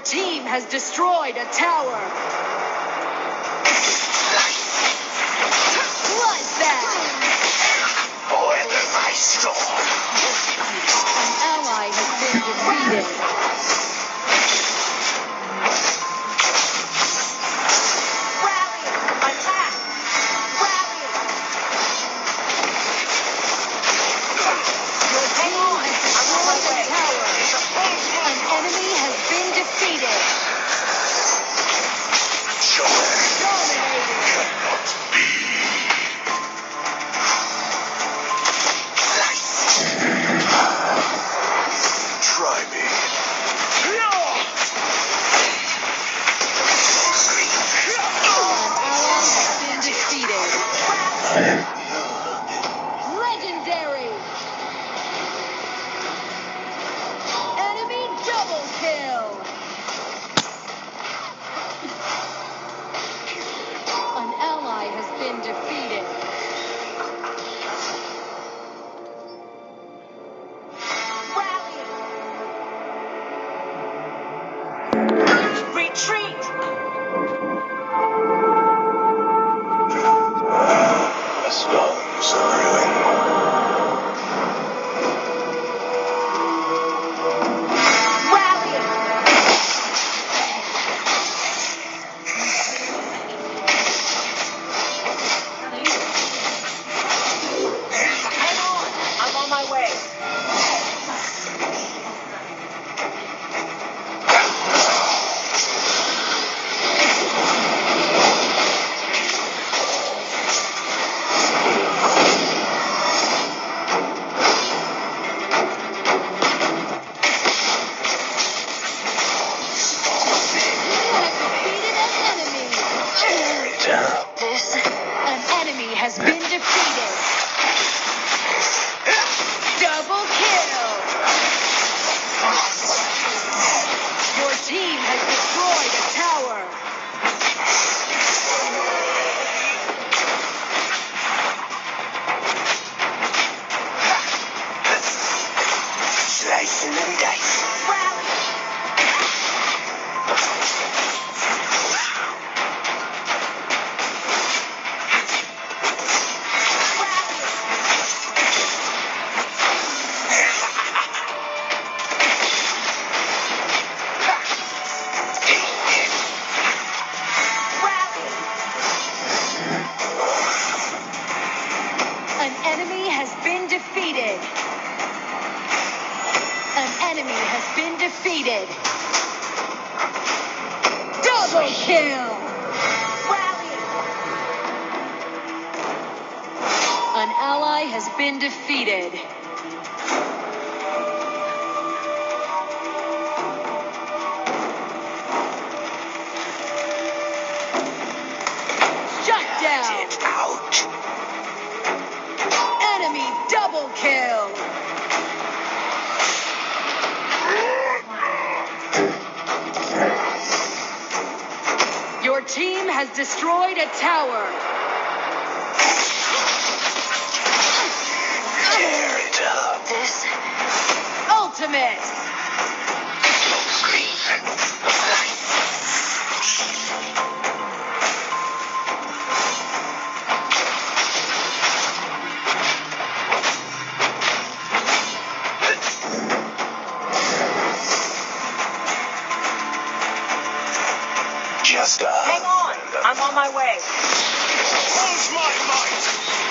team has destroyed a tower. Bloodbath. Weather my storm. An ally has been defeated. Rally! Attack! Rally! Your team has destroyed a tower. An enemy has been defeated. Try me. An ally has been defeated. Legendary. Enemy double kill. An ally has been defeated. Retreat! The storms of ruin. Rally! Hang on! I'm on my way. An enemy has been defeated. Double kill. Your team has destroyed a tower. Slicing and dicing. Rally. An enemy has been defeated. An enemy has been defeated. Double kill. Rally. An ally has been defeated. Shut down. Get out. Enemy double kill. Your team has destroyed a tower. Tear it up. This ultimate. Just Hang on, I'm on my way. Where's my might?